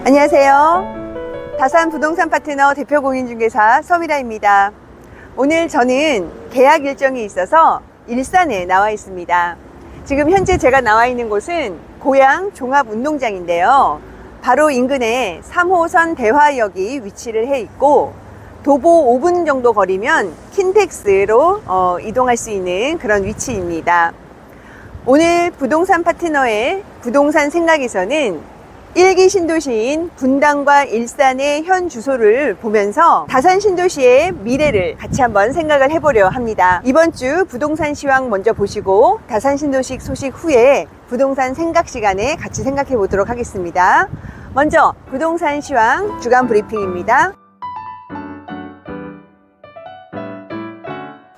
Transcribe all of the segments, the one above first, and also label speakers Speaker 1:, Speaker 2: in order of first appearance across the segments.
Speaker 1: 안녕하세요. 다산 부동산 파트너 대표 공인중개사 서미라입니다. 오늘 저는 계약 일정이 있어서 일산에 나와 있습니다. 지금 현재 제가 나와 있는 곳은 고양 종합운동장인데요. 바로 인근에 3호선 대화역이 위치를 해 있고 도보 5분 정도 거리면 킨텍스로 이동할 수 있는 그런 위치입니다. 오늘 부동산 파트너의 부동산 생각에서는 1기 신도시인 분당과 일산의 현 주소를 보면서 다산 신도시의 미래를 같이 한번 생각을 해보려 합니다. 이번 주 부동산 시황 먼저 보시고 다산 신도시 소식 후에 부동산 생각 시간에 같이 생각해 보도록 하겠습니다. 먼저 부동산 시황 주간 브리핑입니다.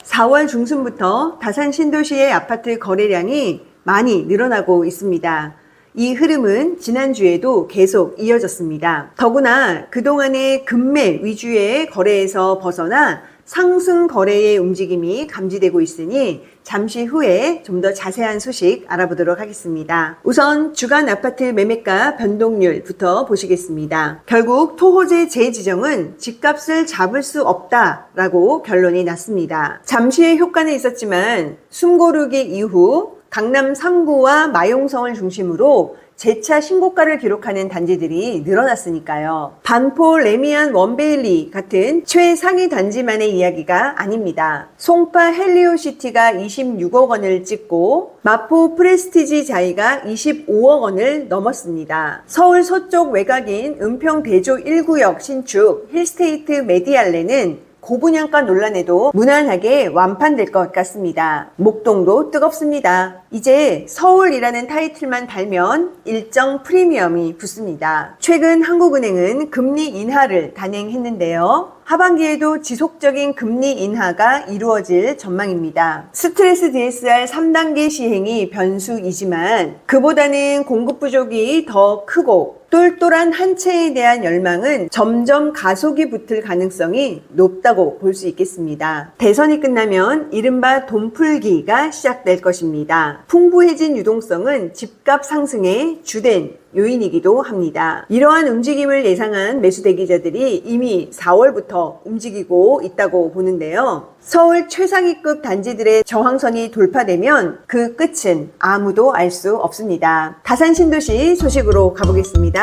Speaker 1: 4월 중순부터 다산 신도시의 아파트 거래량이 많이 늘어나고 있습니다. 이 흐름은 지난주에도 계속 이어졌습니다. 더구나 그동안의 급매 위주의 거래에서 벗어나 상승 거래의 움직임이 감지되고 있으니 잠시 후에 좀 더 자세한 소식 알아보도록 하겠습니다. 우선 주간 아파트 매매가 변동률부터 보시겠습니다. 결국 토호제 재지정은 집값을 잡을 수 없다라고 결론이 났습니다. 잠시의 효과는 있었지만 숨고르기 이후 강남 3구와 마용성을 중심으로 재차 신고가를 기록하는 단지들이 늘어났으니까요. 반포 레미안 원베일리 같은 최상위 단지만의 이야기가 아닙니다. 송파 헬리오시티가 26억 원을 찍고 마포 프레스티지 자이가 25억 원을 넘었습니다. 서울 서쪽 외곽인 은평 대조 1구역 신축 힐스테이트 메디알레는 고분양가 논란에도 무난하게 완판될 것 같습니다. 목동도 뜨겁습니다. 이제 서울이라는 타이틀만 달면 일정 프리미엄이 붙습니다. 최근 한국은행은 금리 인하를 단행했는데요. 하반기에도 지속적인 금리 인하가 이루어질 전망입니다. 스트레스 DSR 3단계 시행이 변수이지만 그보다는 공급 부족이 더 크고 똘똘한 한 채에 대한 열망은 점점 가속이 붙을 가능성이 높다고 볼 수 있겠습니다. 대선이 끝나면 이른바 돈풀기가 시작될 것입니다. 풍부해진 유동성은 집값 상승의 주된 요인이기도 합니다. 이러한 움직임을 예상한 매수 대기자들이 이미 4월부터 움직이고 있다고 보는데요. 서울 최상위급 단지들의 저항선이 돌파되면 그 끝은 아무도 알 수 없습니다. 다산 신도시 소식으로 가보겠습니다.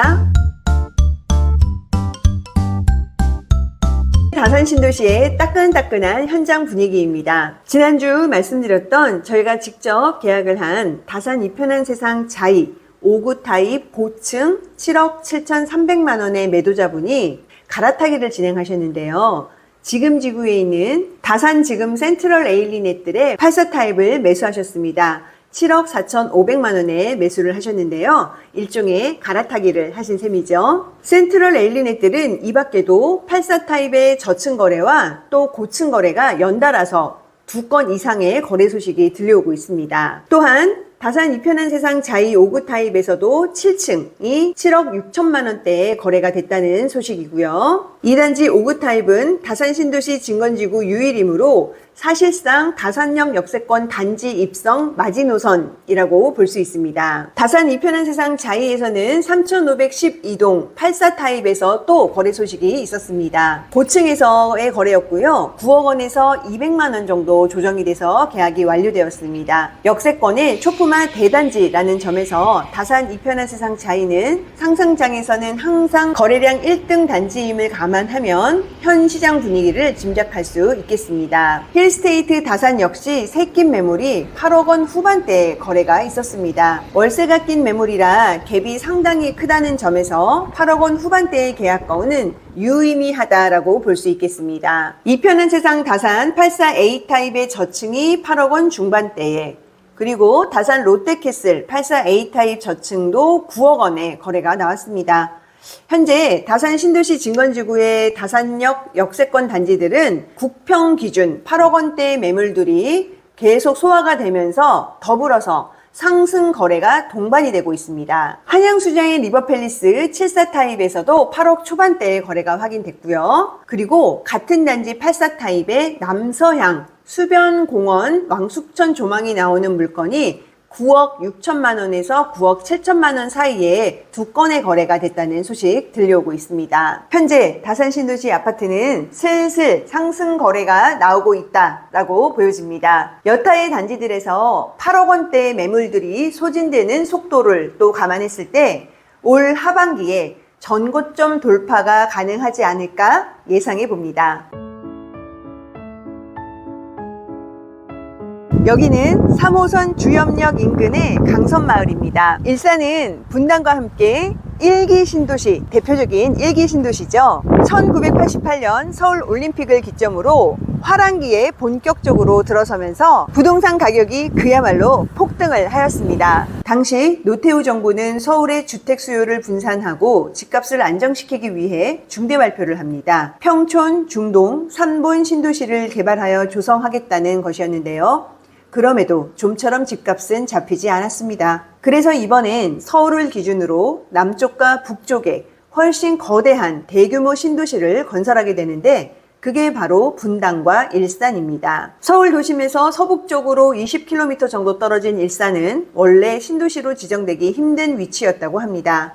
Speaker 1: 다산 신도시의 따끈따끈한 현장 분위기입니다. 지난주 말씀드렸던 저희가 직접 계약을 한 다산 이편한 세상 자이 5구 타입 고층 7억 7,300만 원의 매도자분이 갈아타기를 진행하셨는데요. 지금 지구에 있는 다산 지금 센트럴 에일리넷들의 84 타입을 매수하셨습니다. 7억 4,500만 원에 매수를 하셨는데요. 일종의 갈아타기를 하신 셈이죠. 센트럴 에일리넷들은 이 밖에도 84 타입의 저층 거래와 또 고층 거래가 연달아서 2건 이상의 거래 소식이 들려오고 있습니다. 또한 다산 이편한 세상 자이 5구 타입에서도 7층이 7억 6천만 원대에 거래가 됐다는 소식이고요. 2단지 5구 타입은 다산 신도시 진건지구 유일이므로 사실상 다산역 역세권 단지 입성 마지노선이라고 볼 수 있습니다. 다산 이편한 세상 자이에서는 3512동 84 타입에서 또 거래 소식이 있었습니다. 고층에서의 거래였고요. 9억 원에서 200만 원 정도 조정이 돼서 계약이 완료되었습니다. 역세권의 초품화 대단지라는 점에서 다산 이편한 세상 자이는 상승장에서는 항상 거래량 1등 단지임을 감안하면 현 시장 분위기를 짐작할 수 있겠습니다. 힐스테이트 다산 역시 새낀 매물이 8억 원 후반대에 거래가 있었습니다. 월세가 낀 매물이라 갭이 상당히 크다는 점에서 8억 원 후반대의 계약가는 유의미하다라고 볼 수 있겠습니다. 이편한 세상 다산 84A 타입의 저층이 8억 원 중반대에 그리고 다산 롯데캐슬 84A 타입 저층도 9억 원에 거래가 나왔습니다. 현재 다산 신도시 진건지구의 다산역 역세권 단지들은 국평 기준 8억 원대의 매물들이 계속 소화가 되면서 더불어서 상승 거래가 동반이 되고 있습니다. 한양수장의 리버팰리스 74 타입에서도 8억 초반대의 거래가 확인됐고요. 그리고 같은 단지 84 타입의 남서향 수변공원 왕숙천 조망이 나오는 물건이 9억 6천만 원에서 9억 7천만 원 사이에 두 건의 거래가 됐다는 소식 들려오고 있습니다. 현재 다산 신도시 아파트는 슬슬 상승 거래가 나오고 있다라고 보여집니다. 여타의 단지들에서 8억 원대의 매물들이 소진되는 속도를 또 감안했을 때 올 하반기에 전고점 돌파가 가능하지 않을까 예상해 봅니다. 여기는 3호선 주염역 인근의 강선마을입니다. 일산은 분당과 함께 1기 신도시, 대표적인 1기 신도시죠. 1988년 서울 올림픽을 기점으로 화랑기에 본격적으로 들어서면서 부동산 가격이 그야말로 폭등을 하였습니다. 당시 노태우 정부는 서울의 주택 수요를 분산하고 집값을 안정시키기 위해 중대 발표를 합니다. 평촌, 중동, 3본 신도시를 개발하여 조성하겠다는 것이었는데요. 그럼에도 좀처럼 집값은 잡히지 않았습니다. 그래서 이번엔 서울을 기준으로 남쪽과 북쪽에 훨씬 거대한 대규모 신도시를 건설하게 되는데 그게 바로 분당과 일산입니다. 서울 도심에서 서북쪽으로 20km 정도 떨어진 일산은 원래 신도시로 지정되기 힘든 위치였다고 합니다.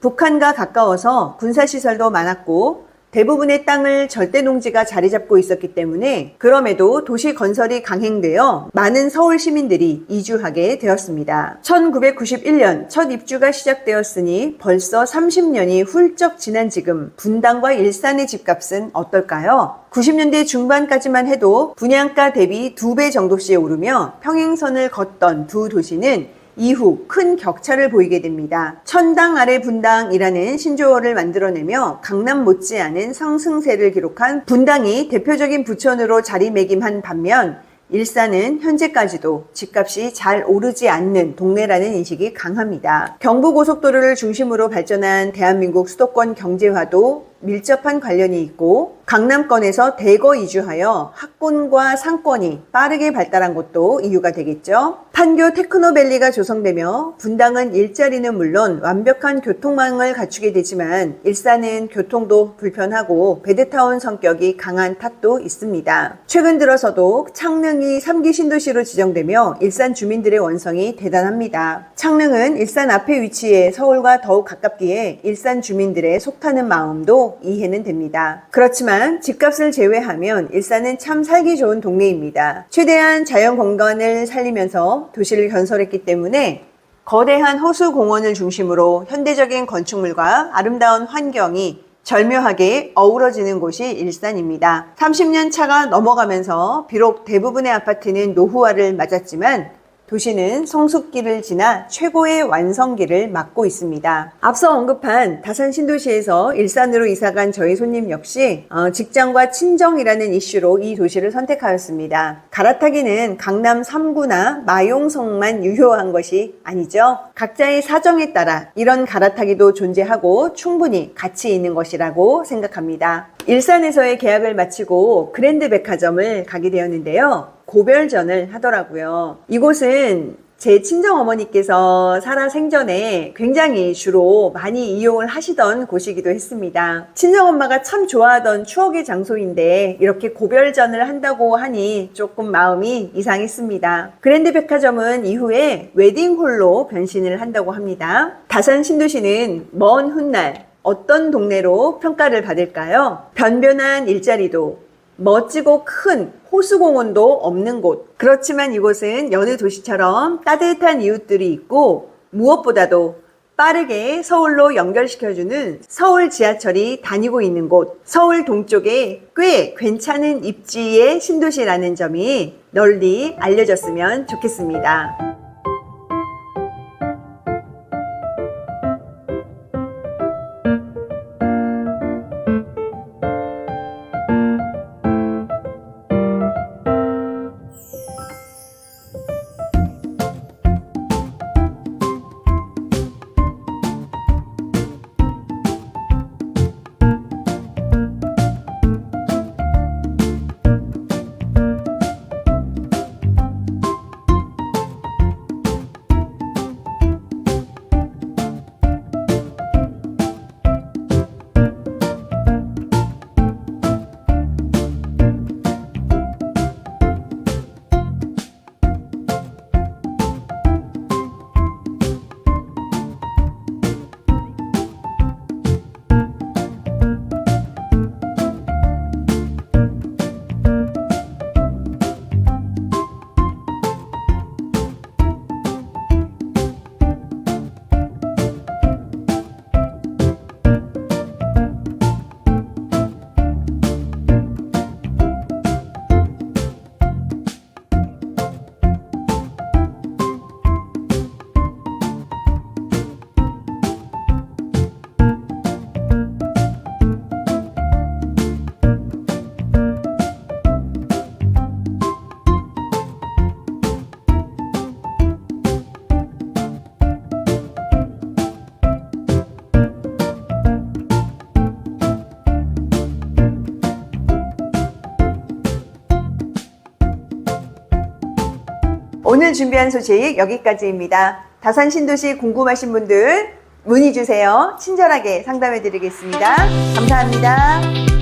Speaker 1: 북한과 가까워서 군사시설도 많았고 대부분의 땅을 절대농지가 자리 잡고 있었기 때문에 그럼에도 도시 건설이 강행되어 많은 서울 시민들이 이주하게 되었습니다. 1991년 첫 입주가 시작되었으니 벌써 30년이 훌쩍 지난 지금 분당과 일산의 집값은 어떨까요? 90년대 중반까지만 해도 분양가 대비 2배 정도씩 오르며 평행선을 걷던 두 도시는 이후 큰 격차를 보이게 됩니다. 천당 아래 분당이라는 신조어를 만들어내며 강남 못지않은 상승세를 기록한 분당이 대표적인 부천으로 자리매김한 반면 일산은 현재까지도 집값이 잘 오르지 않는 동네라는 인식이 강합니다. 경부고속도로를 중심으로 발전한 대한민국 수도권 경제화도 밀접한 관련이 있고 강남권에서 대거 이주하여 학군과 상권이 빠르게 발달한 것도 이유가 되겠죠. 판교 테크노밸리가 조성되며 분당은 일자리는 물론 완벽한 교통망을 갖추게 되지만 일산은 교통도 불편하고 배드타운 성격이 강한 탓도 있습니다. 최근 들어서도 창릉이 3기 신도시로 지정되며 일산 주민들의 원성이 대단합니다. 창릉은 일산 앞에 위치해 서울과 더욱 가깝기에 일산 주민들의 속타는 마음도 이해는 됩니다. 그렇지만 집값을 제외하면 일산은 참 살기 좋은 동네입니다. 최대한 자연 공간을 살리면서 도시를 건설했기 때문에 거대한 호수공원을 중심으로 현대적인 건축물과 아름다운 환경이 절묘하게 어우러지는 곳이 일산입니다. 30년 차가 넘어가면서 비록 대부분의 아파트는 노후화를 맞았지만 도시는 성숙기를 지나 최고의 완성기를 맞고 있습니다. 앞서 언급한 다산 신도시에서 일산으로 이사간 저희 손님 역시 직장과 친정이라는 이슈로 이 도시를 선택하였습니다. 갈아타기는 강남 3구나 마용성만 유효한 것이 아니죠. 각자의 사정에 따라 이런 갈아타기도 존재하고 충분히 가치 있는 것이라고 생각합니다. 일산에서의 계약을 마치고 그랜드 백화점을 가게 되었는데요. 고별전을 하더라고요. 이곳은 제 친정어머니께서 살아 생전에 굉장히 주로 많이 이용을 하시던 곳이기도 했습니다. 친정엄마가 참 좋아하던 추억의 장소인데 이렇게 고별전을 한다고 하니 조금 마음이 이상했습니다. 그랜드 백화점은 이후에 웨딩홀로 변신을 한다고 합니다. 다산 신도시는 먼 훗날 어떤 동네로 평가를 받을까요? 변변한 일자리도 멋지고 큰 호수공원도 없는 곳. 그렇지만 이곳은 여느 도시처럼 따뜻한 이웃들이 있고 무엇보다도 빠르게 서울로 연결시켜주는 서울 지하철이 다니고 있는 곳. 서울 동쪽에 꽤 괜찮은 입지의 신도시라는 점이 널리 알려졌으면 좋겠습니다. 오늘 준비한 소식 여기까지입니다. 다산 신도시 궁금하신 분들 문의 주세요. 친절하게 상담해 드리겠습니다. 감사합니다.